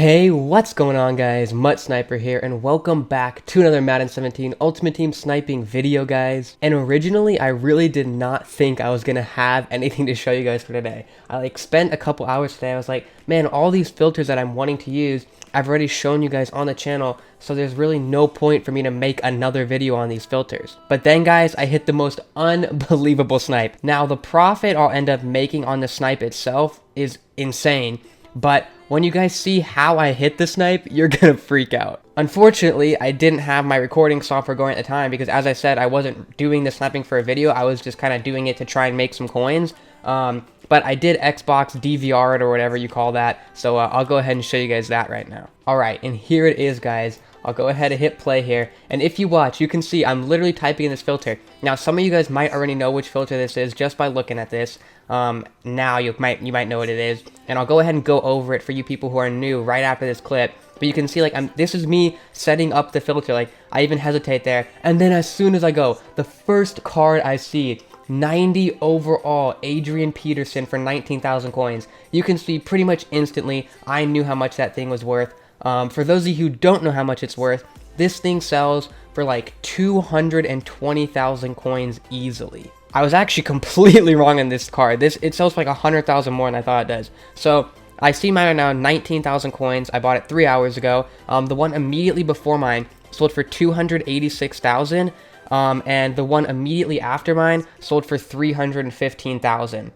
Hey, what's going on guys? Mutt Sniper here and welcome back to another Madden 17 Ultimate Team sniping video guys. And originally I really did not think I was gonna have anything to show you guys for today. I spent a couple hours today. I was like, man, all these filters that I'm wanting to use, I've already shown you guys on the channel, so there's really no point for me to make another video on these filters. But then guys, I hit the most unbelievable snipe. Now the profit I'll end up making on the snipe itself is insane, but when you guys see how I hit the snipe, you're gonna freak out. Unfortunately, I didn't have my recording software going at the time because, as I said, I wasn't doing the sniping for a video. I was just kind of doing it to try and make some coins. But I did Xbox DVR it or whatever you call that. So I'll go ahead and show you guys that right now. Alright, and here it is, guys. I'll go ahead and hit play here. And if you watch, you can see I'm literally typing in this filter. Now, some of you guys might already know which filter this is just by looking at this. Now you might know what it is. And I'll go ahead and go over it for you people who are new right after this clip. But you can see, this is me setting up the filter. Like, I even hesitate there. And then as soon as I go, the first card I see, 90 overall Adrian Peterson for 19,000 coins. You can see pretty much instantly I knew how much that thing was worth. For those of you who don't know how much it's worth, this thing sells for like 220,000 coins easily. I was actually completely wrong on this card. It sells for like 100,000 more than I thought it does. So I see mine right now, 19,000 coins. I bought it 3 hours ago. The one immediately before mine sold for 286,000. And the one immediately after mine sold for 315,000.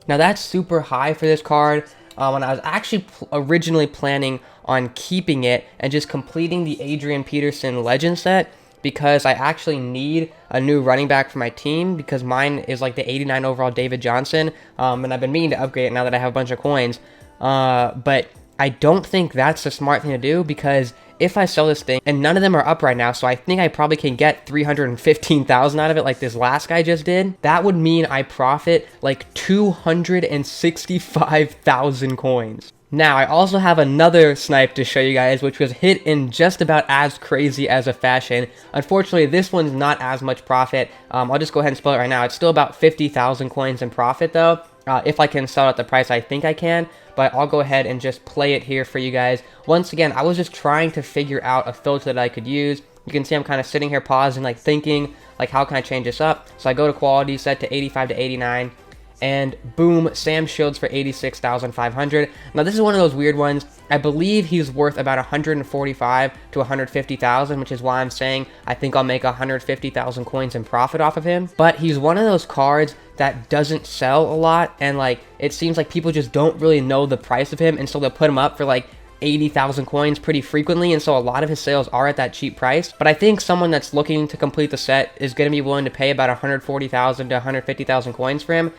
Now that's super high for this card. And I was actually originally planning on keeping it and just completing the Adrian Peterson legend set, because I actually need a new running back for my team, because mine is like the 89 overall David Johnson, and I've been meaning to upgrade it now that I have a bunch of coins. But I don't think that's the smart thing to do, because if I sell this thing, and none of them are up right now, so I think I probably can get 315,000 out of it like this last guy just did, that would mean I profit like 265,000 coins. Now, I also have another snipe to show you guys, which was hit in just about as crazy as a fashion. Unfortunately, this one's not as much profit. I'll just go ahead and spell it right now. It's still about 50,000 coins in profit, though. If I can sell it at the price I think I can, but I'll go ahead and just play it here for you guys. Once again, I was just trying to figure out a filter that I could use. You can see I'm kind of sitting here pausing, like thinking, like how can I change this up? So I go to quality, set to 85 to 89. And boom, Sam Shields for 86,500. Now this is one of those weird ones. I believe he's worth about 145 to 150,000, which is why I'm saying I think I'll make 150,000 coins in profit off of him. But he's one of those cards that doesn't sell a lot, and like it seems like people just don't really know the price of him, and so they'll put him up for like 80,000 coins pretty frequently, and so a lot of his sales are at that cheap price. But I think someone that's looking to complete the set is going to be willing to pay about 140,000 to 150,000 coins for him,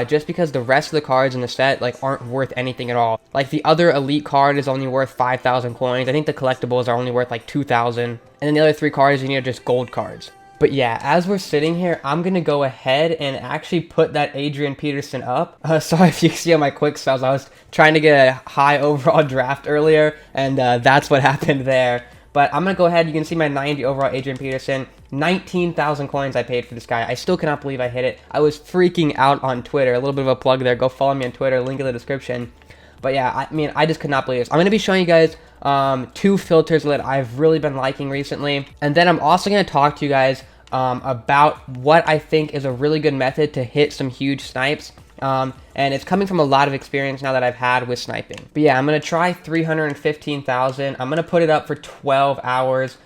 just because the rest of the cards in the set aren't worth anything at all. Like the other elite card is only worth 5,000 coins. I think the collectibles are only worth like 2,000, and then the other 3 cards you need are just gold cards. But yeah, as we're sitting here, I'm going to go ahead and actually put that Adrian Peterson up. Sorry if you see on my quick sales, I was trying to get a high overall draft earlier, and that's what happened there. But I'm going to go ahead, you can see my 90 overall Adrian Peterson, 19,000 coins I paid for this guy. I still cannot believe I hit it. I was freaking out on Twitter. A little bit of a plug there. Go follow me on Twitter, link in the description. But yeah, I just could not believe this. I'm going to be showing you guys 2 filters that I've really been liking recently. And then I'm also going to talk to you guys about what I think is a really good method to hit some huge snipes. And it's coming from a lot of experience now that I've had with sniping. But yeah, I'm going to try 315,000. I'm going to put it up for 12 hours.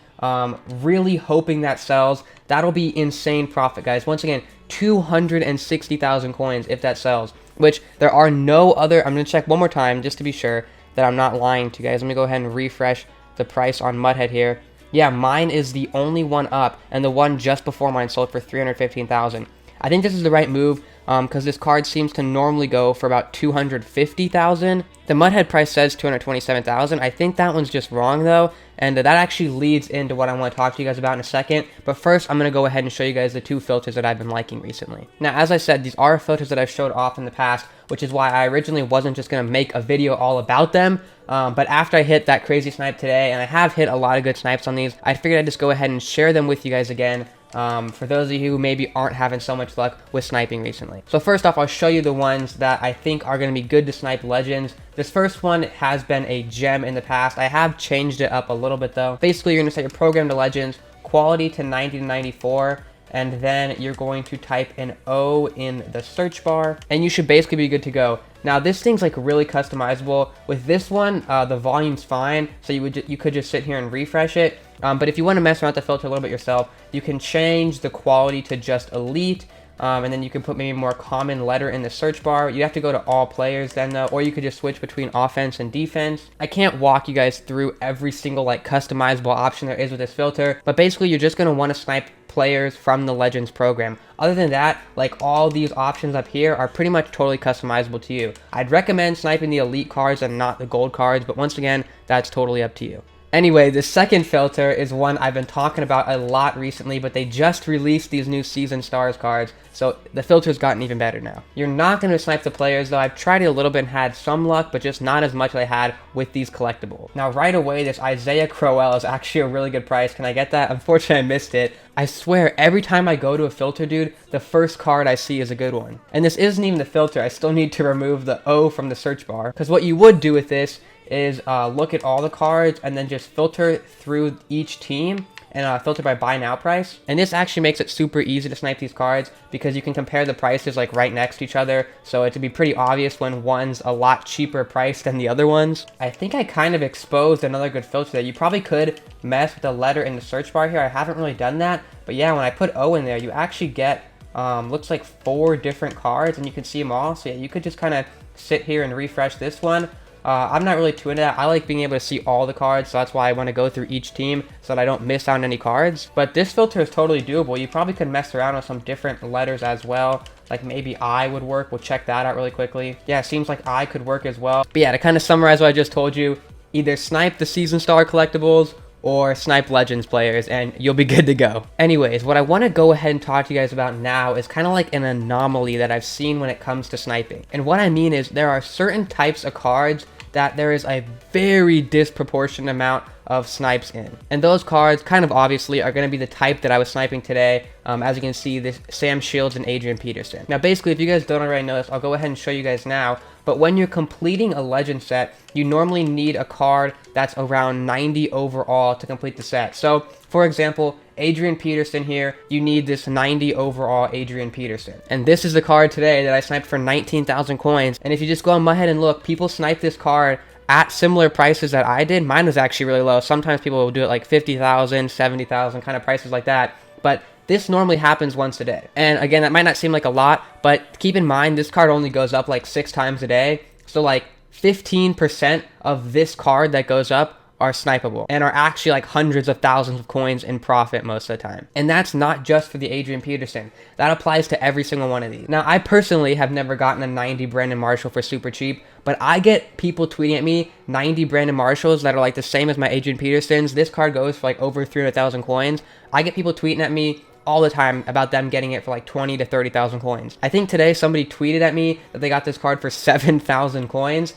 Really hoping that sells. That'll be insane profit, guys. Once again, 260,000 coins if that sells. Which there are no other. I'm going to check one more time just to be sure that I'm not lying to you guys. Let me go ahead and refresh the price on Mudhead here. Yeah, mine is the only one up, and the one just before mine sold for 315,000. I think this is the right move, because this card seems to normally go for about 250,000. The Mudhead price says 227,000. I think that one's just wrong, though, and that actually leads into what I want to talk to you guys about in a second. But first, I'm going to go ahead and show you guys the 2 filters that I've been liking recently. Now, as I said, these are filters that I've showed off in the past, which is why I originally wasn't just going to make a video all about them. But after I hit that crazy snipe today, and I have hit a lot of good snipes on these, I figured I'd just go ahead and share them with you guys again. for those of you who maybe aren't having so much luck with sniping recently. So first off, I'll show you the ones that I think are going to be good to snipe legends. This first one has been a gem in the past. I have changed it up a little bit though. Basically, you're going to set your program to legends, quality to 90 to 94, and then you're going to type an O in the search bar, and you should basically be good to go. Now this thing's like really customizable. With this one, the volume's fine, so you could just sit here and refresh it. But if you want to mess around with the filter a little bit yourself, you can change the quality to just elite, and then you can put maybe a more common letter in the search bar. You have to go to all players then though, or you could just switch between offense and defense. I can't walk you guys through every single like customizable option there is with this filter, but basically you're just going to want to snipe players from the Legends program. Other than that, like all these options up here are pretty much totally customizable to you. I'd recommend sniping the elite cards and not the gold cards, but once again, that's totally up to you. Anyway, the second filter is one I've been talking about a lot recently, but they just released these new Season Stars cards, so the filter's gotten even better now. You're not going to snipe the players though. I've tried it a little bit and had some luck, but just not as much as I had with these collectibles. Now right away, this Isaiah Crowell is actually a really good price. Can I get that? Unfortunately, I missed it. I swear, every time I go to a filter, dude, the first card I see is a good one. And this isn't even the filter. I still need to remove the O from the search bar, because what you would do with this is look at all the cards and then just filter through each team and filter by buy now price. And this actually makes it super easy to snipe these cards because you can compare the prices like right next to each other, so it'd be pretty obvious when one's a lot cheaper price than the other ones. I think I kind of exposed another good filter there. You probably could mess with the letter in the search bar here. I haven't really done that, but yeah, when I put O in there, you actually get looks like 4 different cards and you can see them all. So yeah, you could just kind of sit here and refresh this one. I'm not really too into that. I like being able to see all the cards, so that's why I want to go through each team so that I don't miss out on any cards. But this filter is totally doable. You probably could mess around with some different letters as well. Like maybe I would work. We'll check that out really quickly. Yeah, it seems like I could work as well. But yeah, to kind of summarize what I just told you, either snipe the Season Star collectibles or snipe Legends players and you'll be good to go. Anyways, what I want to go ahead and talk to you guys about now is kind of like an anomaly that I've seen when it comes to sniping. And what I mean is there are certain types of cards that there is a very disproportionate amount of snipes in. And those cards kind of obviously are going to be the type that I was sniping today. As you can see, this Sam Shields and Adrian Peterson. Now basically, if you guys don't already know this, I'll go ahead and show you guys now. But when you're completing a legend set, you normally need a card that's around 90 overall to complete the set. So for example, Adrian Peterson here, you need this 90 overall Adrian Peterson. And this is the card today that I sniped for 19,000 coins. And if you just go on my head and look, people snipe this card at similar prices that I did. Mine was actually really low. Sometimes people will do it like 50,000, 70,000, kind of prices like that. But this normally happens once a day. And again, that might not seem like a lot, but keep in mind, this card only goes up like 6 times a day. So like 15% of this card that goes up are snipeable and are actually like hundreds of thousands of coins in profit most of the time. And that's not just for the Adrian Peterson. That applies to every single one of these. Now, I personally have never gotten a 90 Brandon Marshall for super cheap, but I get people tweeting at me 90 Brandon Marshalls that are like the same as my Adrian Petersons. This card goes for like over 300,000 coins. I get people tweeting at me all the time about them getting it for like 20 to 30,000 coins. I think today somebody tweeted at me that they got this card for 7,000 coins,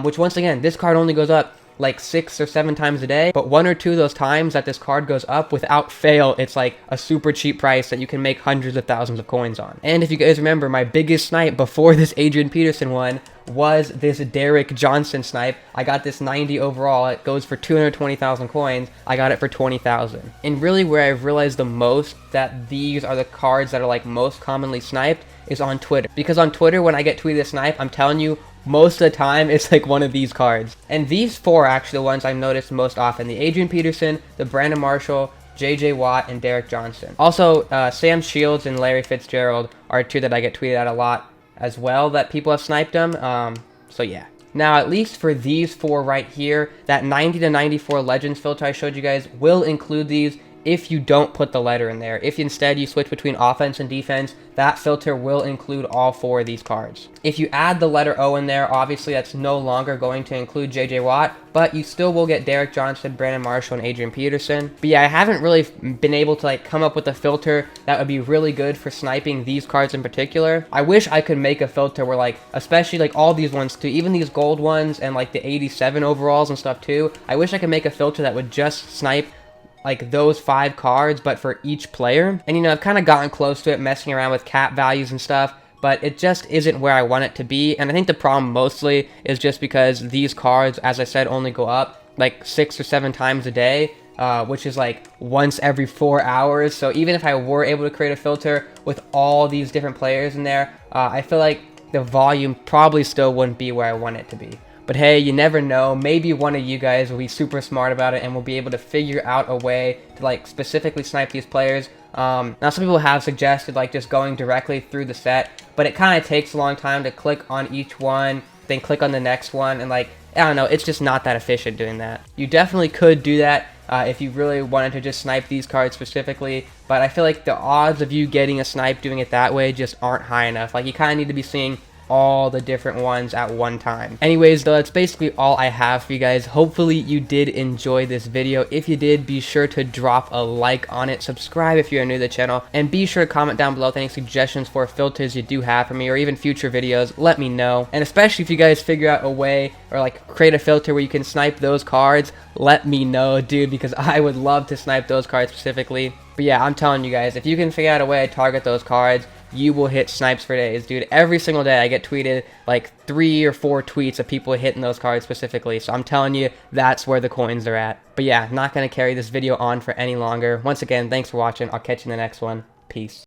which once again, this card only goes up like 6 or 7 times a day, but 1 or 2 of those times that this card goes up, without fail, it's like a super cheap price that you can make hundreds of thousands of coins on. And if you guys remember, my biggest snipe before this Adrian Peterson one was this Derek Johnson snipe. I got this 90 overall. It goes for 220,000 coins. I got it for 20,000. And really where I've realized the most that these are the cards that are like most commonly sniped is on Twitter. Because on Twitter, when I get tweeted a snipe, I'm telling you, most of the time it's like one of these cards. And these 4 are actually the ones I've noticed most often: the Adrian Peterson, the Brandon Marshall, JJ Watt, and Derek Johnson. Also, Sam Shields and Larry Fitzgerald are 2 that I get tweeted at a lot as well, that people have sniped them. So yeah. Now, at least for these 4 right here, that 90 to 94 Legends filter I showed you guys will include these if you don't put the letter in there. If instead you switch between offense and defense, that filter will include all 4 of these cards. If you add the letter O in there, obviously that's no longer going to include JJ Watt, but you still will get Derek Johnson, Brandon Marshall, and Adrian Peterson. But yeah, I haven't really been able to like come up with a filter that would be really good for sniping these cards in particular. I wish I could make a filter where like, especially like all these ones too, even these gold ones and like the 87 overalls and stuff too, I wish I could make a filter that would just snipe like those 5 cards, but for each player. And you know, I've kind of gotten close to it, messing around with cap values and stuff, but it just isn't where I want it to be. And I think the problem mostly is just because these cards, as I said, only go up like 6 or 7 times a day, which is like once every 4 hours. So even if I were able to create a filter with all these different players in there, I feel like the volume probably still wouldn't be where I want it to be. But hey, you never know, maybe one of you guys will be super smart about it and will be able to figure out a way to like specifically snipe these players. Now some people have suggested like just going directly through the set, but it kind of takes a long time to click on each one, then click on the next one, and like, I don't know, it's just not that efficient doing that. You definitely could do that if you really wanted to just snipe these cards specifically, but I feel like the odds of you getting a snipe doing it that way just aren't high enough. Like, you kind of need to be seeing all the different ones at one time. Anyways, though, that's basically all I have for you guys. Hopefully you did enjoy this video. If you did, be sure to drop a like on it, subscribe if you're new to the channel, and be sure to comment down below with any suggestions for filters you do have for me, or even future videos. Let me know. And especially if you guys figure out a way, or like create a filter where you can snipe those cards, let me know, dude, because I would love to snipe those cards specifically. But yeah, I'm telling you guys, if you can figure out a way to target those cards, you will hit snipes for days, dude. Every single day I get tweeted like 3 or 4 tweets of people hitting those cards specifically. So I'm telling you, that's where the coins are at. But yeah, not going to carry this video on for any longer. Once again, thanks for watching. I'll catch you in the next one. Peace.